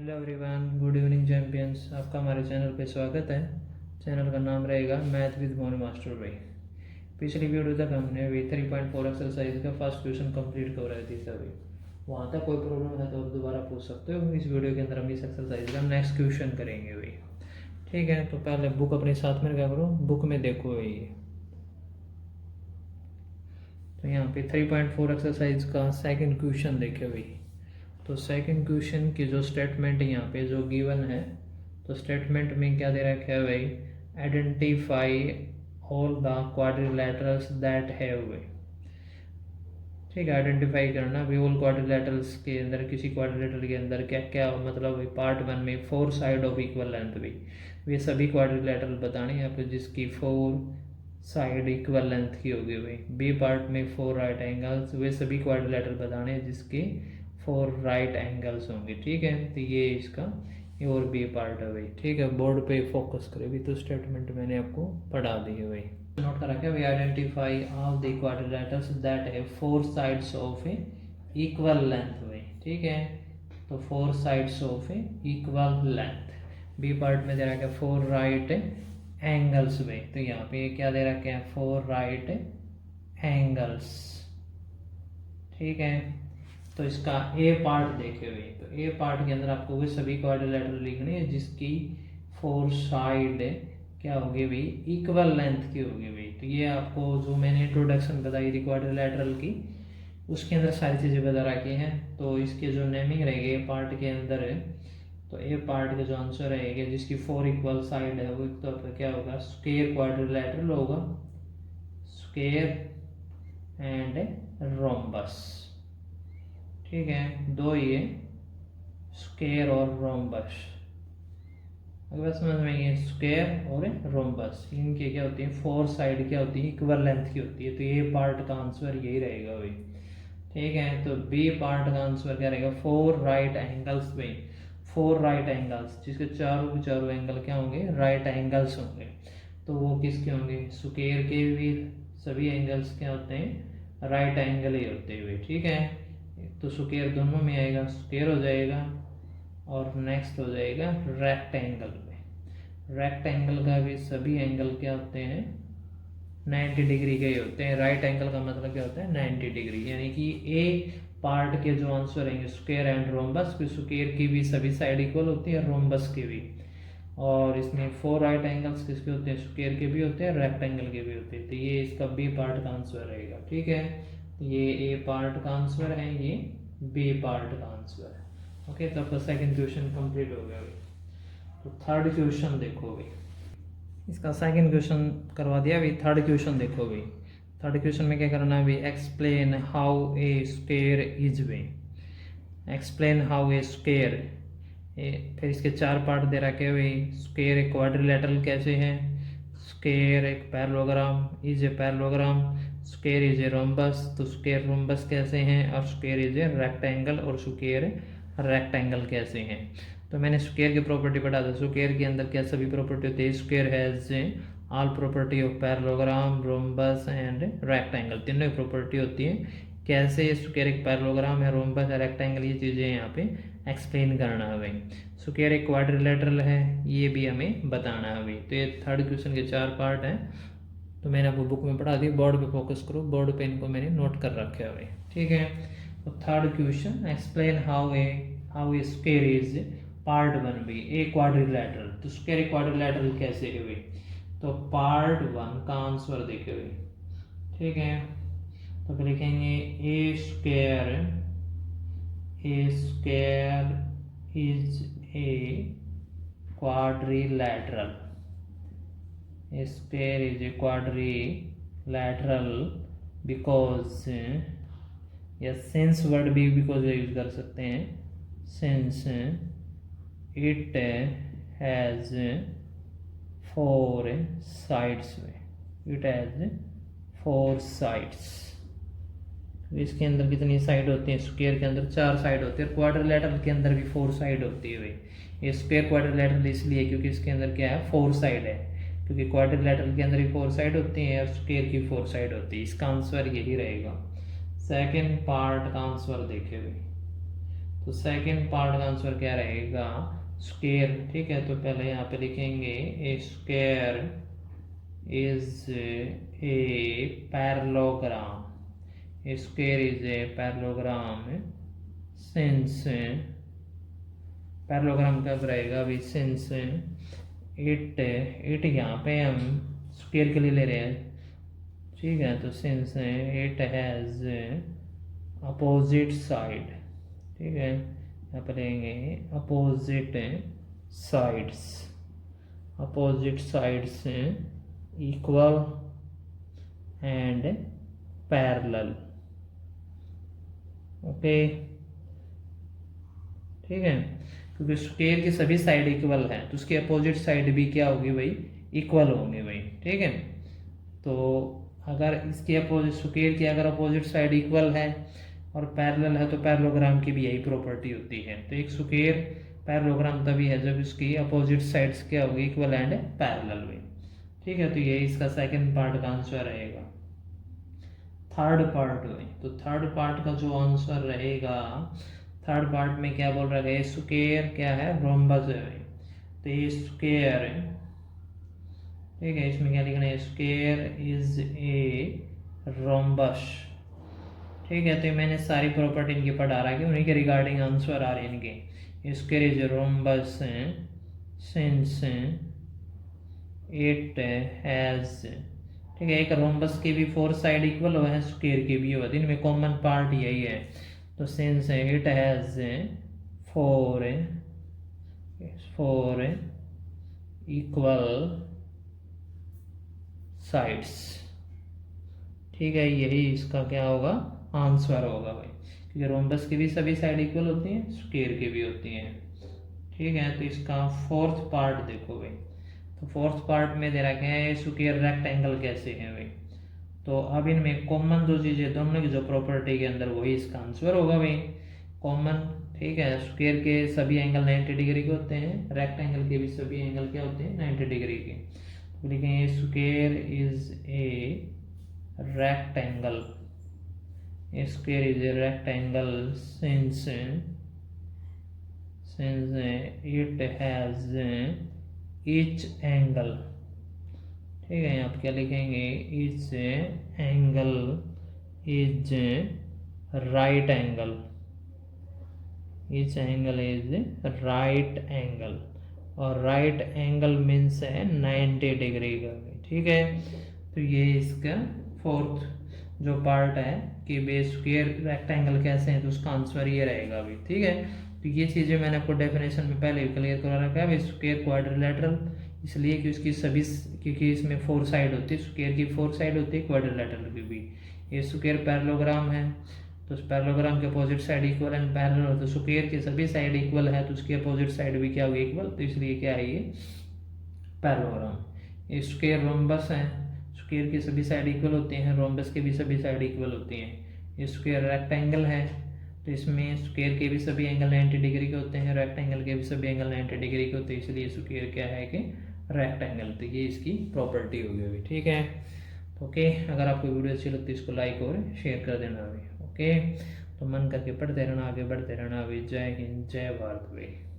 Hello everyone, good evening champions. आपका हमारे channel पे स्वागत है। चैनल का नाम रहेगा मैथ विद मोनी मास्टर भाई। पिछली वीडियो तक हमने भी 3.4 एक्सरसाइज का फर्स्ट क्वेश्चन कंप्लीट कर रहे थे सभी। वहाँ तक कोई प्रॉब्लम है तो आप दोबारा पूछ सकते हो। इस वीडियो के अंदर हम इस एक्सरसाइज का नेक्स्ट क्वेश्चन करेंगे भाई। ठीक है, तो पहले बुक अपने साथ में क्या करो, बुक में देखो भाई। तो यहाँ पे 3.4 एक्सरसाइज का सेकेंड क्वेश्चन देखे भाई। तो सेकंड क्वेश्चन की जो स्टेटमेंट यहाँ पे जो गिवन है, तो स्टेटमेंट में क्या दे रखा है भाई, identify all the quadrilaterals that have भाई। ठीक है, आइडेंटिफाई करना भाई ऑल क्वाड्रिलैटरल्स के अंदर, किसी क्वाड्रिलैटरल के अंदर क्या क्या मतलब भाई। पार्ट 1 में 4 साइड ऑफ इक्वल लेंथ भाई, वे सभी क्वाड्रिलैटरल बताने यहाँ पे जिसकी 4 साइड इक्वल लेंथ की होगी भाई। बी पार्ट में 4 राइट एंगल्स, वे सभी क्वाड्रिलैटरल बताने जिसके 4 राइट एंगल्स होंगे। ठीक है, तो ये इसका ये और बी पार्ट है भाई। ठीक है, बोर्ड पे फोकस करें भी। तो स्टेटमेंट मैंने आपको पढ़ा दी है भाई, नोट कर रखा है भाई। Identify all the quadrilaterals that have 4 sides of a equal length भाई। ठीक है, तो 4 sides of a equal length. B part में दे रखा है 4 राइट एंगल्स भाई। तो यहाँ पे क्या दे रखे हैं, 4 राइट एंगल्स। ठीक है, तो इसका ए पार्ट देखे हुए, तो ए पार्ट के अंदर आपको वो सभी क्वाड्रिलैटरल लिखनी है जिसकी 4 साइड क्या होगी भाई, इक्वल लेंथ की होगी भाई। तो ये आपको जो मैंने इंट्रोडक्शन बताई थी क्वाड्रिलैटरल की, उसके अंदर सारी चीज़ें बता रखी हैं। तो इसके जो नेमिंग रहेगी ए पार्ट के अंदर है, तो ए पार्ट का जो आंसर रहेगा जिसकी 4 इक्वल साइड है वो तो क्या होगा, स्क्वायर क्वाड्रिलैटरल होगा, स्क्वायर एंड रोम्बस। ठीक है, दो ये स्क्वायर और रोम्बस। अगर बात समझ में ये स्क्वायर और रोम्बस, इनके क्या होती है, 4 साइड क्या होती है, इक्वल लेंथ की होती है। तो ये पार्ट का आंसर यही रहेगा भाई। ठीक है, तो बी पार्ट का आंसर क्या रहेगा, 4 राइट एंगल्स भाई। 4 राइट एंगल्स जिसके चारों एंगल क्या होंगे, राइट एंगल्स होंगे। तो वो किसके होंगे, स्क्वायर के भी सभी एंगल्स क्या होते हैं, राइट एंगल ही होते हुए। ठीक है, तो स्क्वायर दोनों में आएगा, स्क्वायर हो जाएगा और नेक्स्ट हो जाएगा रेक्टेंगल में। रेक्टेंगल का भी सभी एंगल क्या होते हैं, 90 डिग्री के ही होते हैं। राइट एंगल का मतलब क्या होता है, 90 डिग्री। यानी कि ए पार्ट के जो आंसर रहेंगे स्क्वायर एंड रोम्बस, फिर स्क्वायर की भी सभी साइड इक्वल होती है, रोम्बस की भी। और इसमें 4 राइट एंगल्स किसके होते हैं, स्क्वायर के भी होते हैं, रेक्टेंगल के भी होते हैं। तो ये इसका बी पार्ट का आंसर रहेगा। ठीक है, ये ए पार्ट का आंसर है, ये बी पार्ट का आंसर है। ओके, तो आपका सेकंड क्वेश्चन कंप्लीट हो गया भाई। तो थर्ड क्वेश्चन देखो भाई, इसका सेकंड क्वेश्चन करवा दिया भाई। थर्ड क्वेश्चन देखो भाई। थर्ड क्वेश्चन में क्या करना है भाई, explain how a square is भाई। एक्सप्लेन हाउ ए स्क्वायर, फिर इसके 4 पार्ट दे रखे भाई। स्क्वायर एक क्वाड्रिलैटरल कैसे है, स्क्वायर एक parallelogram is a parallelogram, square is a rhombus, तो स्क्वायर रोम्बस कैसे हैं, और स्क्वायर इज ए रेक्टेंगल और स्क्वायर रेक्टेंगल कैसे हैं। तो मैंने स्क्वायर की प्रॉपर्टी पढ़ा था। स्क्वायर के अंदर क्या सभी प्रॉपर्टी होती है, square has all property of parallelogram, rhombus and rectangle, तीनों की प्रॉपर्टी होती है। कैसे स्क्वायर एक पैरेललोग्राम है, रोम्बस है, रेक्टेंगल, ये चीज़ें यहाँ पे एक्सप्लेन करना है भाई। स्क्वायर एक क्वाड्रिलैटरल है, ये भी हमें बताना है भाई। तो ये थर्ड क्वेश्चन के 4 पार्ट हैं, तो मैंने आपको बुक में पढ़ा दी। बोर्ड पे फोकस करो, बोर्ड पे इनको मैंने नोट कर रखे है भाई। ठीक है, तो third question, explain how a square is part 1 भी ए क्वाड्रिलैटरल। तो स्क्वायर क्वाड्रिलैटरल कैसे है भाई, तो पार्ट 1 का आंसर देखे भाई। ठीक है, तो लिखेंगे a square is a quadrilateral. A square is a quadrilateral because या since वर्ड भी because यूज कर सकते हैं, since it has 4 sides में, it has 4 sides। इसके अंदर कितनी साइड होती है, स्क्वायर के अंदर 4 साइड होती है, और क्वाड्रिलैटरल के अंदर भी 4 साइड होती है भाई। ये स्क्वायर क्वाड्रिलैटरल इसलिए क्योंकि इसके अंदर क्या है, 4 साइड है, क्योंकि क्वाड्रिलैटरल के अंदर भी 4 साइड होती हैं और स्क्वायर की 4 साइड होती है। इसका आंसर यही रहेगा। सेकंड पार्ट का आंसर देखे भाई। तो सेकंड पार्ट का आंसर क्या रहेगा, स्क्वायर। ठीक है, तो पहले यहाँ पे लिखेंगे a square is a parallelogram, a square is a parallelogram since, parallelogram कब रहेगा अभी, सिंस इट यहाँ पे हम स्क्वायर के लिए ले रहे हैं। ठीक है, तो since it has opposite side. ठीक है, यहाँ पर लेंगे opposite sides, opposite sides equal and parallel. Okay, ठीक है, क्योंकि स्क्वायर की सभी साइड इक्वल है तो उसकी अपोजिट साइड भी क्या होगी भाई, इक्वल होंगे भाई। ठीक है, तो अगर इसकी अपोजिट, स्क्वायर की अगर अपोजिट साइड इक्वल है और पैरेलल है तो पैरेललोग्राम की भी यही प्रॉपर्टी होती है। तो एक स्क्वायर पैरेललोग्राम तभी है जब इसकी अपोजिट साइड्स क्या होगी, इक्वल एंड पैरेलल भी। ठीक है, तो ये इसका सेकंड पार्ट का आंसर रहेगा। थर्ड पार्ट में, तो थर्ड पार्ट का जो आंसर रहेगा, थर्ड पार्ट में क्या बोल रहा है, स्क्वायर क्या है, रोम्बस है भाई। तो ये स्क्वायर है। ठीक है, इसमें क्या लिखना है, स्क्वायर इज ए रोम्बस। ठीक है, तो मैंने सारी प्रॉपर्टी इनकी पढ़ा रहा है, उन्हीं के रिगार्डिंग आंसर आ रहे हैं इनके। Square is rhombus since it has, ठीक है, एक रोम्बस की भी 4 साइड इक्वल हुआ है, स्क्वायर की भी हुआ है, इनमें कॉमन पार्ट यही है। तो since it has 4 equal sides. ठीक है, यही इसका क्या होगा, आंसर होगा भाई, क्योंकि रोम्बस की भी सभी साइड इक्वल होती हैं, स्क्वायर की भी होती हैं। ठीक है, तो इसका फोर्थ पार्ट देखो भाई, तो फोर्थ पार्ट में दे रखा है स्क्वायर रेक्टेंगल कैसे है भाई। तो अब इनमें कॉमन जो चीज़ें दोनों की जो प्रॉपर्टी के अंदर वही इसका आंसर होगा भाई, कॉमन। ठीक है, स्क्वायर के सभी एंगल 90 डिग्री के होते हैं, रेक्टेंगल के भी सभी एंगल क्या होते हैं, 90 डिग्री के। तो लिखेंगे square is A rectangle, a square is a rectangle since it has each angle। ठीक है, आप क्या लिखेंगे, each angle is right angle, each angle is right angle, और राइट एंगल मीन्स है 90 डिग्री का। ठीक है, तो ये इसका फोर्थ जो पार्ट है कि बेस स्क्वायर रेक्टेंगल कैसे हैं, तो उसका आंसर ये रहेगा अभी। ठीक है, तो ये चीज़ें मैंने आपको डेफिनेशन में पहले भी क्लियर करा रखा है। बेस स्क्वायर क्वाड्रिलेटरल इसलिए कि उसकी सभी, क्योंकि इसमें 4 साइड होती है, स्क्वायर की 4 साइड होती है, क्वाड्रिलेटरल की भी। ये स्क्वायर पैरेललोग्राम है, तो पैरेललोग्राम के opposite side equal and parallel हो, तो स्क्वायर की सभी साइड इक्वल है तो उसकी अपोजिट साइड भी क्या होगी, इक्वल, तो इसलिए क्या है ये पैरेललोग्राम। ये स्क्वायर रोम्बस है, स्क्वायर की सभी साइड इक्वल होती हैं, रोम्बस के भी सभी साइड इक्वल होती हैं। ये स्क्वायर रेक्टेंगल है, तो इसमें स्क्वायर के भी सभी एंगल 90 डिग्री के होते हैं, रेक्टेंगल के भी सभी एंगल 90 डिग्री के होते हैं, इसलिए स्क्वायर क्या है कि रेक्टेंगल। तो ये इसकी प्रॉपर्टी होगी अभी। ठीक है, ओके, अगर आपको वीडियो अच्छी लगती है इसको लाइक और शेयर कर देना अभी। ओके, तो मन करके पढ़ते रहना, आगे बढ़ते रहना अभी। जय हिंद, जय भारत भाई।